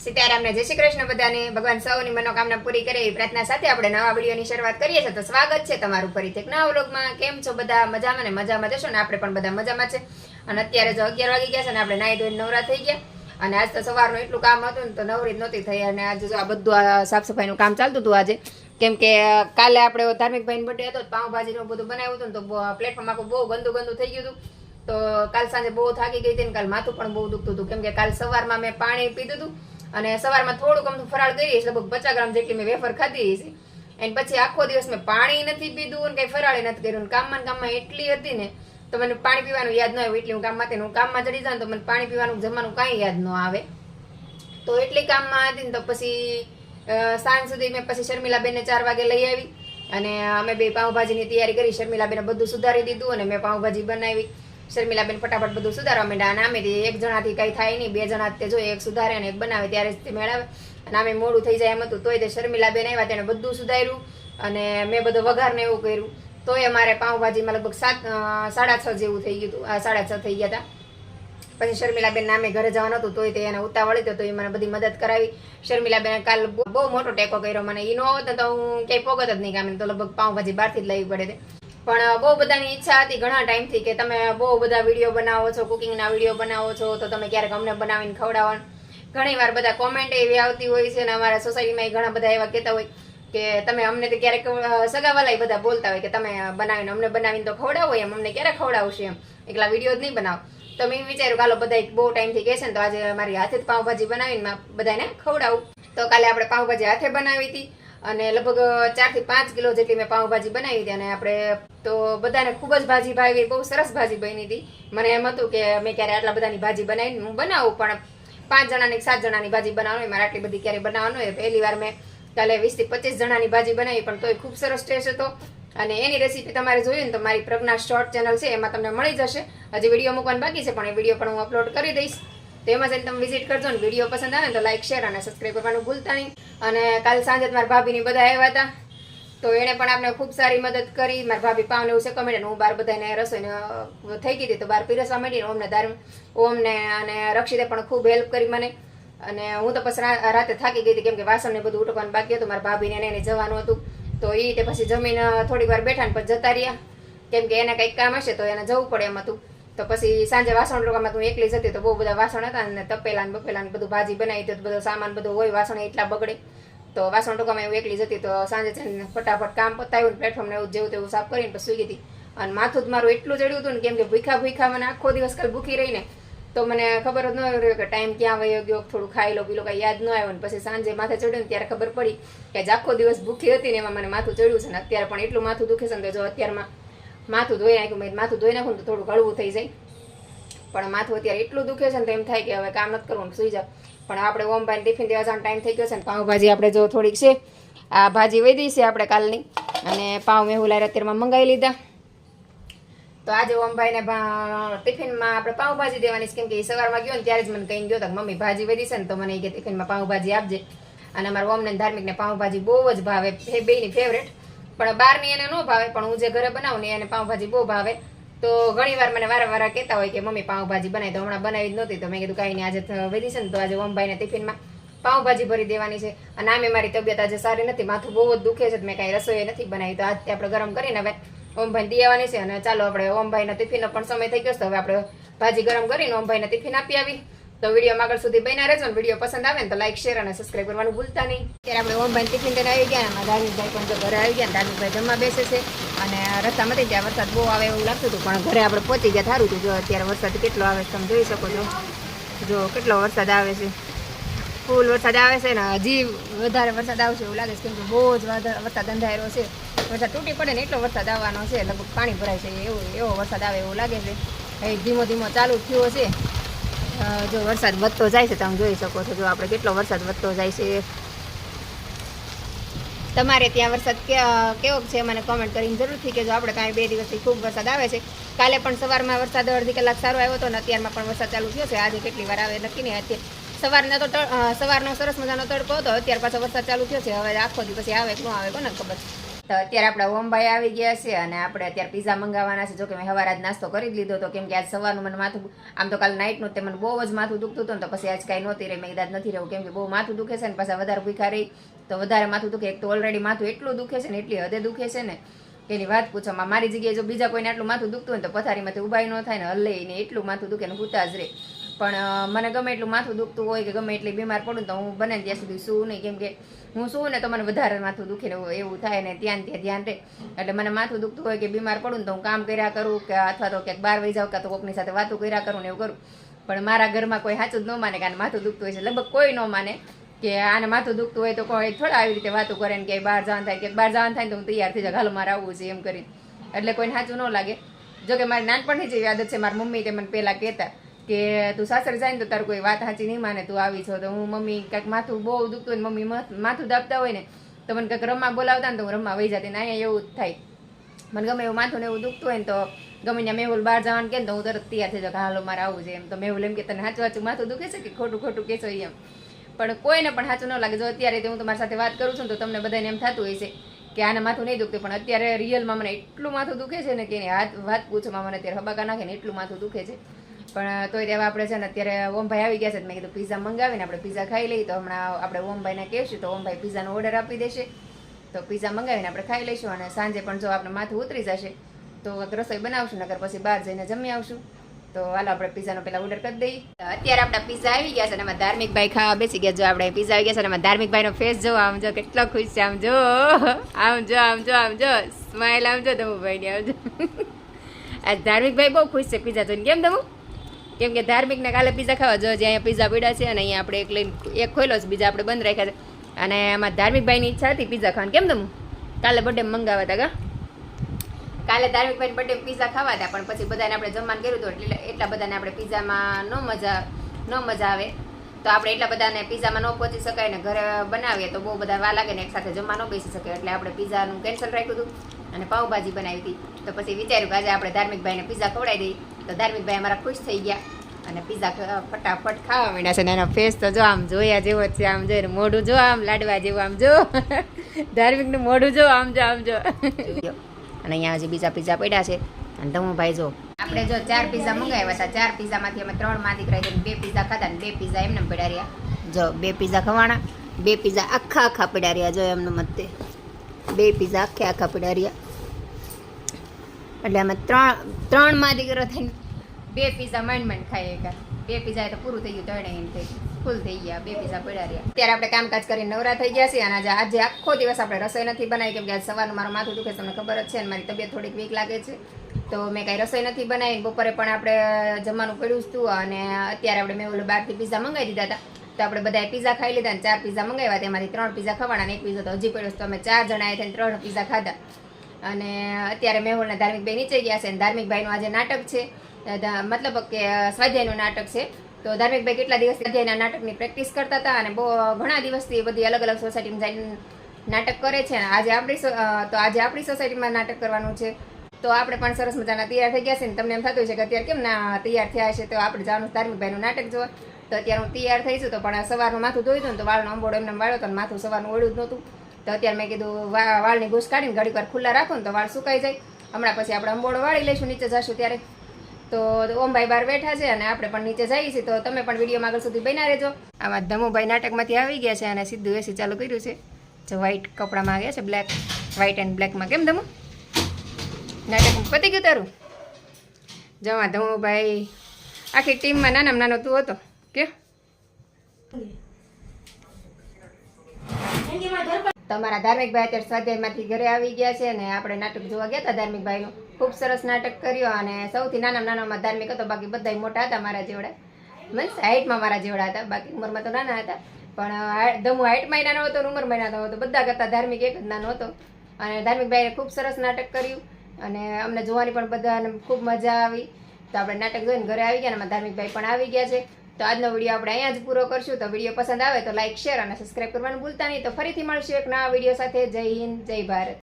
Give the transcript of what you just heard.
સીતારામને જય શ્રી કૃષ્ણ બધાને ભગવાન સૌની મનોકામના પૂરી કરે એવી પ્રાર્થના સાથે આપણે નવા વિડીયોની શરૂઆત કરીએ છીએ. તો સ્વાગત છે તમારું ફરીથી એક નવા વ્લોગમાં. કેમ છો બધા? મજામાં ને મજામાં જશો ને? આપણે પણ બધા મજામાં છે. અને અત્યારે જો 11 વાગી ગયા છે ને આપણે નાહી ધોઈને નવરા થઈ ગયા. અને આજ તો સવારનું એટલું કામ હતું ને તો નવરી જ નહોતી થઈ. અને આજે જો આ બધું સાફ સફાઈનું કામ ચાલતું હતું આજે, કેમ કે કાલે આપણે ધાર્મિક ભાઈનો બર્થડે હતો, પાઉંભાજીનું બધું બનાવ્યું હતું ને તો પ્લેટફોર્મ આખું બહુ ગંદુ થઈ ગયું હતું. તો કાલ સાંજે બહુ થાકી ગઈ હતી ને કાલ માથું પણ બહુ દુખતું હતું, કેમ કે કાલ સવારમાં મેં પાણી પીધું હતું અને સવારમાં થોડુંક અમથું ફરાળ કરી છે, લગભગ 50 ગ્રામ જેટલી મેં વેફર ખાધી છે. અને પછી આખો દિવસ મેં પાણી નથી પીધું અને કંઈ ફરાળે નથી કર્યું. કામમાં એટલી હતી ને તો મને પાણી પીવાનું યાદ ન આવ્યું. એટલી હું કામમાં ચડી જાઉં તો મને પાણી પીવાનું જમવાનું કાંઈ યાદ ન આવે. તો એટલી કામમાં હતી ને તો પછી સાંજ સુધી મેં પછી શર્મિલાબેનને 4 વાગે લઈ આવી અને અમે બે પાઉંભાજીની તૈયારી કરી. શર્મિલાબેને બધું સુધારી દીધું અને મેં પાઉંભાજી બનાવી. શર્મિલાબેન ફટાફટ બધું સુધારવા માંડ્યા અને આમેથી એક જણાથી કંઈ થાય નહીં, 2 જણા તે જોઈએ, એક સુધારે અને એક બનાવે ત્યારે જ તે મેળવે. અને આમે મોડું થઈ જાય એમ હતું તોય તે શર્મિલાબેન આવ્યા, તેણે બધું સુધાર્યું અને મેં બધો વઘારને એવું કર્યું. તોય અમારે પાઉંભાજીમાં લગભગ 6:30 જેવું થઈ ગયું હતું, 6:30 થઈ ગયા હતા. પછી શર્મિલાબેન નામે ઘરે જવાનું હતું તોય તે એને ઉતાવળ હતો તો એ મને બધી મદદ કરાવી. શર્મિલાબેન કાલ બહુ મોટો ટેકો કર્યો મને. એ ન હોત તો હું ક્યાંય પોગત જ નહીં કામ, તો લગભગ પાઉંભાજી બહારથી જ લેવી પડે. પણ બહુ બધાની ઈચ્છા હતી ઘણા ટાઈમથી કે તમે બહુ બધા વિડીયો બનાવો છો, કુકિંગના વિડીયો બનાવો છો, તો તમે ક્યારેક અમને બનાવીને ખવડાવો. ઘણી વાર બધા કોમેન્ટ એવી આવતી હોય છે અને અમારા સોસાયટીમાં ઘણા બધા એવા કહેતા હોય કે તમે અમને તો ક્યારેક સગાવાલા બધા બોલતા હોય કે તમે બનાવીને અમને બનાવીને તો ખવડાવો, એમ અમને ક્યારે ખવડાવશે, એમ એકલા વિડીયો જ નહીં બનાવો. તો મેં વિચાર્યું કાલો બધા બહુ ટાઈમથી કહે છે ને તો આજે મારી હાથે જ પાઉંભાજી બનાવીને બધાને ખવડાવું. તો કાલે આપણે પાઉંભાજી હાથે બનાવી હતી અને લગભગ 4 થી 5 કિલો જેટલી મેં પાઉંભાજી બનાવી હતી. અને આપણે તો બધાને ખૂબ જ ભાજી ભાવી, બહુ સરસ ભાજી બની હતી. મને એમ હતું કે મેં ક્યારે આટલા બધાની ભાજી બનાવીને હું બનાવું, પણ 5 જણાની 7 જણાની ભાજી બનાવવાનું હોય, મારે આટલી બધી ક્યારે બનાવવાનું હોય. પહેલી વાર મેં કાલે 20 થી 25 જણાની ભાજી બનાવી, પણ તોય ખૂબ સરસ ટેસ્ટ હતો. અને એની રેસીપી તમારે જોયું ને તો મારી પ્રજ્ઞા શોર્ટ ચેનલ છે, એમાં તમને મળી જશે. હજી વિડીયો મૂકવાનું બાકી છે પણ એ વિડીયો પણ હું અપલોડ કરી દઈશ, તો એમાં જઈને તમે વિઝિટ કરજો. ને વિડીયો પસંદ આવે ને તો લાઈક, શેર અને સબસ્ક્રાઈબ કરવાનું ભૂલતા નહીં. અને કાલ સાંજે મારા ભાભીની બધા આવ્યા હતા તો એણે પણ આપણે ખૂબ સારી મદદ કરી. મારા ભાભી પાવને એવું શેકવા માંડ્યા, હું બહાર બધાને રસોઈને થઈ ગઈ હતી તો બહાર પીરસવા માંડીને ઓમને અને રક્ષિતે પણ ખૂબ હેલ્પ કરી મને. અને હું તો પછી રાતે થાકી ગઈ હતી કેમ કે વાસણને બધું ઉટકવાનું બાકી હતું. મારા ભાભીને એને જવાનું હતું તો એ તે પછી જમીને થોડીક વાર બેઠા ને પછી જતા રહ્યા, કેમ કે એને કંઈક કામ હશે તો એને જવું પડે એમ હતું. તો પછી સાંજે વાસણ ઉટકવામાં હું એકલી જતી તો બહુ બધા વાસણ હતા ને તપેલા ને બપેલા ને બધું ભાજી બનાવી તો બધો સામાન બધું હોય, વાસણ એટલા બગડે. તો વાસણ ટોકામાં એવું એકલી જતી તો સાંજે છે ફટાફટ કામ પતાવ્યું, પ્લેટફોર્મને એવું જેવું તેવું સાફ કરીને પછી સુઈ ગઈ. અને માથું જ મારું એટલું ચડ્યું હતું ને કેમ કે ભૂખા મને આખો દિવસ કાલ ભૂખી રહીને તો મને ખબર જ ન રહ્યો કે ટાઈમ ક્યાં વયો ગયો, થોડું ખાઈ લો પીલો, કાંઈ યાદ ન આવ્યો. ને પછી સાંજે માથે ચડ્યું ને ત્યારે ખબર પડી કે આખો દિવસ ભૂખી હતી ને એમાં મને માથું ચડ્યું છે. ને અત્યારે પણ એટલું માથું દુખે છે ને જો અત્યારમાં માથું ધોઈ નાખ્યું, માથું ધોઈ નાખું તો થોડું હળવું થઈ જાય. પણ માથું અત્યારે એટલું દુખે છે ને તો એમ થાય કે હવે કામ નથી કરવું, સુઈ જાવ. પણ આપણે ઓમભાઈને ટિફિન દેવા જવાનો ટાઈમ થઈ ગયો છે ને પાઉંભાજી આપણે જો થોડીક છે, આ ભાજી વધી છે આપણે કાલની, અને પાઉં મેહુલાએ અત્યારમાં મંગાવી લીધા. તો આજે ઓમભાઈને ટિફિનમાં આપણે પાઉંભાજી દેવાની છે, કેમ કે એ સવારમાં ગયો ને ત્યારે જ મને કહીને ગયો હતો કે મમ્મી ભાજી વધી છે ને તો મને કે ટિફિનમાં પાઉંભાજી આપજે. અને અમારા ઓમને ધાર્મિકને પાઉંભાજી બહુ જ ભાવે, બેયની ફેવરેટ. પણ બહારની એને ન ભાવે, પણ હું જે ઘરે બનાવું ને એને પાઉંભાજી બહુ ભાવે. તો ઘણી વાર મને વારંવાર કહેતા હોય કે મમ્મી પાઉંભાજી બનાવી, તો હમણાં બનાવી જ નહોતી તો મેં કીધું કાંઈ નહીં, આજે વધી છે ને તો આજે ઓમભાઈને ટિફિનમાં પાઉંભાજી ભરી દેવાની છે. અને આમે મારી તબિયત આજે સારી નથી, માથું બહુ જ દુખે છે, મેં કાંઈ રસોઈ નથી બનાવી. તો આજે આપણે ગરમ કરીને હવે ઓમભાઈને દેવાની છે. અને ચાલો આપણે ઓમભાઈના ટિફિનનો પણ સમય થઈ ગયો છે, હવે આપણે ભાજી ગરમ કરીને ઓમભાઈને ટિફિન આપી આવી. તો વિડીયોમાં આગળ સુધી બન્યા રહેજો. ને વિડીયો પસંદ આવે ને તો લાઈક, શેર અને સબસ્ક્રાઈબ કરવાનું ભૂલતા નહીં. ત્યારે આપણે ઓમભાઈને ટિફિન લઈને આવી ગયા અને ધાર્મિકભાઈ પણ તો ઘરે આવી ગયા. ધાર્મિકભાઈ જમવા બેસે છે અને રસ્તામાં ત્યાં વરસાદ બહુ આવે એવું લાગતું હતું, પણ ઘરે આપણે પહોંચી ગયા, સારું હતું. જો અત્યારે વરસાદ કેટલો આવે છે તમે જોઈ શકો છો, જો કેટલો વરસાદ આવે છે, ફૂલ વરસાદ આવે છે ને હજી વધારે વરસાદ આવશે એવું લાગે છે, કેમ કે બહુ જ વરસાદ અંધારો છે. વરસાદ તૂટી પડે ને એટલો વરસાદ આવવાનો છે, લગભગ પાણી ભરાય છે એવો વરસાદ આવે એવું લાગે છે. હવે ધીમો ધીમો ચાલુ થયો છે. જો વરસાદ વધતો જાય છે, તમે જોઈ શકો છો, જો આપણે કેટલો વરસાદ વધતો જાય છે. તમારે ત્યાં વરસાદ કેવો છે મને કોમેન્ટ કરીને જરૂરથી કહેજો. આપણે કાંઈ 2 દિવસથી ખૂબ વરસાદ આવે છે. કાલે પણ સવારમાં વરસાદ અડધી કલાક સારો આવ્યો હતો ને અત્યારમાં પણ વરસાદ ચાલુ થયો છે. આજે કેટલી વાર આવે નક્કી નહીં. અત્યારે સવારનો સરસ મજાનો તડકો હતો, અત્યારે પાછો વરસાદ ચાલુ થયો છે. હવે આખો દિવસ પછી આવે કે ન આવે કોને ખબર. તો અત્યારે આપણા ઓમભાઈ આવી ગયા છે અને આપણે અત્યારે પીઝા મંગાવવાના છે. જો કે મેં સવારે આજ નાસ્તો કરી જ લીધો હતો, કેમ કે આજ સવારનું મને માથું, આમ તો કાલે નાઇટનું તે મને બહુ જ માથું દુખતું હતું ને, તો પછી આજ કાંઈ નહોતી રહી. મેં કીધા નથી રહેવું, કેમ કે બહુ માથું દુખે છે ને, પાછા વધારે ભૂખા રહી તો વધારે માથું દુખે. એક તો ઓલરેડી માથું એટલું દુખે છે ને, એટલી હદે દુખે છે ને એની વાત પૂછવામાં. મારી જગ્યાએ જો બીજા કોઈને આટલું માથું દુખતું હોય તો પથારીમાંથી ઉભાઈ ન થાય ને, હલે ને એટલું માથું દુખે ને હુતા જ રહે. પણ મને ગમે એટલું માથું દુખતું હોય કે ગમે એટલી બીમાર પડું તો હું બને ત્યાં સુધી સૂવું નહીં, કેમ કે હું સૂવું ને તો મને વધારે માથું દુખે ને એવું થાય ને ત્યાં ધ્યાન રહે. એટલે મને માથું દુખતું હોય કે બીમાર પડું ને તો હું કામ કર્યા કરું કે અથવા તો ક્યાંક બહાર વહી જાઉં કાં તો કોકની સાથે વાતો કર્યા કરું ને એવું કરું. પણ મારા ઘરમાં કોઈ સાચું જ ન માને કે આને માથું દુખતું હોય છે, લગભગ કોઈ ન માને કે આને માથું દુખતું હોય તો કોઈ થોડા આવી રીતે વાતો કરે ને કે બહાર જવાનું થાય, કે બહાર જવાનું થાય તો હું તૈયાર થઈ જાઉં, હાલો મારે આવવું છે એમ કરીને. એટલે કોઈને સાચું ન લાગે. જોકે મારી નાનપણથી જેવી આદત છે, મારી મમ્મી તે મને પહેલાં કહેતા કે તું સાસરે જાય ને તો તારું કોઈ વાત સાચી નહીં માને, તું આવી છો. તો હું મમ્મી કાંઈક માથું બહુ દુખતું હોય ને મમ્મી માથું દાબતા હોય ને તો મને કંઈક રમવા બોલાવતા ને તો હું રમવા વહી જતી ને. અહીંયા એવું જ થાય, મને ગમે એવું માથું ને એવું દુખતું હોય ને તો ગમે ત્યાં મેહુલ બહાર જવાનું કે ને તો હું તરત તૈયાર થઈ જાઉં, હાલો મારે આવું છે એમ. તો મેહુલ એમ કે તને સાચું સાચું માથું દુખે છે કે ખોટું ખોટું કહેશો એમ. પણ કોઈને પણ સાચું ન લાગે. જો અત્યારે હું તમારી સાથે વાત કરું છું તો તમને બધાને એમ થતું હોય છે કે આને માથું નહીં દુખતું, પણ અત્યારે રિયલમાં મને એટલું માથું દુખે છે ને કે એની વાત પૂછવામાં મને અત્યારે હબાકા નાખે ને એટલું માથું દુખે છે. પણ તોય તેવા આપણે છે ને અત્યારે ઓમભાઈ આવી ગયા છે, મેં કીધું પીઝા મંગાવીને આપણે પીઝા ખાઈ લઈએ. તો હમણાં આપણે ઓમભાઈને કહેશું તો ઓમભાઈ પીઝાનો ઓર્ડર આપી દેશે, તો પીઝા મંગાવીને આપણે ખાઈ લઈશું. અને સાંજે પણ જો આપણે માથું ઉતરી જશે તો રસોઈ બનાવશું, નકર પછી બહાર જઈને જમી આવશું. તો હાલો આપણે પીઝાનો પેલા ઓર્ડર કરી દઈએ. અત્યારે આપણા પીઝા આવી ગયા છે અને એમાં ધાર્મિકભાઈ ખાવા બેસી ગયા. જો આપણે પીઝા આવી ગયા છે અને એમાં ધાર્મિકભાઈનો ફેસ જો, આમ જો કેટલો ખુશ છે, આમ જો આમ જો આમ જો આમ જો સ્માઈલ, આમ જો ધમુભાઈની આમ જો. આ ધાર્મિકભાઈ બહુ ખુશ છે પીઝા જોઈને. કેમ ધમુ? કેમ કે ધાર્મિકને કાલે પીઝા ખાવા જો, જે અહીંયા પીઝા પડ્યા છે અને અહીંયા આપણે એક લઈને એક ખોલ્યો છે, બીજા આપણે બંધ રાખ્યા છે. અને એમાં ધાર્મિકભાઈની ઈચ્છા હતી પીઝા ખાવાની. કેમ ધમુ? કાલે બર્થડે મંગાવ્યા હતા કા? કાલે ધાર્મિકભાઈને બર્થડે પીઝા ખાવા હતા, પણ પછી બધાને આપણે જમવાનું કર્યું હતું એટલે એટલા બધાને આપણે પીઝામાં ન મજા આવે. તો આપણે એટલા બધાને પીઝામાં ન પહોંચી શકાય ને ઘરે બનાવીએ તો બહુ બધા વા લાગે ને એક સાથે જમવા ન બેસી શકે. એટલે આપણે પીઝાનું કેન્સલ રાખ્યું હતું અને પાઉંભાજી બનાવી હતી. તો પછી વિચાર્યું કે આજે આપણે ધાર્મિકભાઈને પીઝા ખવડાવી દઈએ. તો ધાર્મિકભાઈ અમારા ખુશ થઈ ગયા અને પીઝા ફટાફટ ખાવા માંડ્યા છે. ને એનો ફેસ તો જો આમ જોયા જેવો જ છે, આમ જોઈને મોઢું જો આમ લાડવા જેવું, આમ જો ધાર્મિકનું મોઢું જો આમ જો આમ જો. અને અહીંયા હજી બીજા પીઝા પડ્યા છે. અને ધમુભાઈ જો આપણે જો 4 પીઝા મંગાવ્યા હતા, 4 પીઝામાંથી અમે 3 માં દીકરા 2 પીઝા ખાધા ને 2 પીઝા એમને પડ્યા રહ્યા. જો 2 પીઝા ખવાના, 2 પીઝા આખા પડ્યા રહ્યા. જો એમને મતે 2 પીઝા આખા પડ્યા રહ્યા. એટલે અમે 3 માં દીકરો થઈને 2 પીઝા માંડ ખાઈએ. 2 પીઝા તો પૂરું થઈ ગયું, 3 એમ થઈ ફૂલ થઈ ગયા. 2 પીઝા પડ્યા રહ્યા. અત્યારે આપણે કામકાજ કરીને નવરા થઈ ગયા છીએ અને આજે આખો દિવસ આપણે રસોઈ નથી બનાવી, કેમ કે આજ સવારનું મારું માથું દુખે તમને ખબર જ છે અને મારી તબિયત થોડીક વીક લાગે છે. તો મેં કાંઈ રસોઈ નથી બનાવી. બપોરે પણ આપણે જમવાનું પડ્યું જ હતું અને અત્યારે આપણે મેં ઓલું બહારથી પીઝા મંગાવી દીધા હતા. તો આપણે બધાએ પીઝા ખાઈ લીધા અને 4 પીઝા મંગાવ્યા. તેમાંથી 3 પીઝા ખવાના અને 1 પીઝા તો હજી પડ્યો. તો અમે 4 જણાએ થઈને 3 પીઝા ખાધા. અને અત્યારે મેહુલ ને ધાર્મિકભાઈ નીચે ગયા છે અને ધાર્મિકભાઈનું આજે નાટક છે, મતલબ કે સ્વાધ્યાયનું નાટક છે. તો ધાર્મિકભાઈ કેટલા દિવસથી સ્વાધ્યાયના નાટકની પ્રેક્ટિસ કરતા હતા અને બહુ ઘણા દિવસથી બધી અલગ અલગ સોસાયટીમાં જઈને નાટક કરે છે. આજે આપણી સોસાયટીમાં નાટક કરવાનું છે. તો આપણે પણ સરસ મજાના તૈયાર થઈ ગયા છે ને તમને એમ થતું છે કે અત્યારે કેમ ના તૈયાર થયા છે, તો આપણે જવાનું ધાર્મિકભાઈનું નાટક જોવા. તો અત્યારે હું તૈયાર થઈ છું. તો પણ સવારનું માથું ધોઈ દઉં ને તો વાળનો અંબોડો એમને વાળ્યો હતો ને માથું સવારનું ઓળ્યું જ નહોતું. તો અત્યારે મેં કીધું વાળની ઘૂસ કાઢીને ઘડીક વાર ખુલ્લા રાખો ને તો વાળ સુકાઈ જાય. હમણાં પછી આપણે અંબોડો વાળી લઈશું નીચે જશું ત્યારે. તો ઓમભાઈ બહાર બેઠા છે અને આપણે પણ નીચે જઈએ છીએ. તો તમે પણ વિડીયોમાં આગળ સુધી બન્યા રહેજો. આમાં ધમુભાઈ નાટકમાંથી આવી ગયા છે અને સીધું એસી ચાલુ કર્યું છે. જો વ્હાઈટ કપડામાં આવ્યા છે, બ્લેક વ્હાઈટ એન્ડ બ્લેકમાં. કેમ ધમુ? નાટક પતી ગયું તારું? જવા ધમુભાઈ આખી ટીમમાં નાનામાં નાનો તું હતો કે? તમારા ધાર્મિકભાઈ અત્યારે સ્વાધ્યાયમાંથી ઘરે આવી ગયા છે અને આપણે નાટક જોવા ગયા હતા ધાર્મિકભાઈનું. ખૂબ સરસ નાટક કર્યો અને સૌથી નાનામાં નાનામાં ધાર્મિક હતો, બાકી બધા મોટા હતા મારા જેવડા, મીન્સ હાઇટમાં મારા જેવડા હતા, બાકી ઉંમરમાં તો નાના હતા. પણ ધમુ હાઇટમાં નાનો હતો, ઉંમરમાં નાનો હતો, બધા કરતાં ધાર્મિક એક જ નાનો હતો. અને ધાર્મિકભાઈએ ખૂબ સરસ નાટક કર્યું અને અમને જોવાની પણ બધાને ખૂબ મજા આવી. તો આપણે નાટક જોઈને ઘરે આવી ગયા અને ધાર્મિકભાઈ પણ આવી ગયા છે. તો આજનો વિડીયો આપણે અહીંયા જ પૂરો કરશું. તો વિડીયો પસંદ આવે તો લાઈક, શેર અને સબસ્ક્રાઈબ કરવાનું ભૂલતા નહીં. તો ફરીથી મળશું એક નવા વિડીયો સાથે. જય હિન્દ, જય ભારત.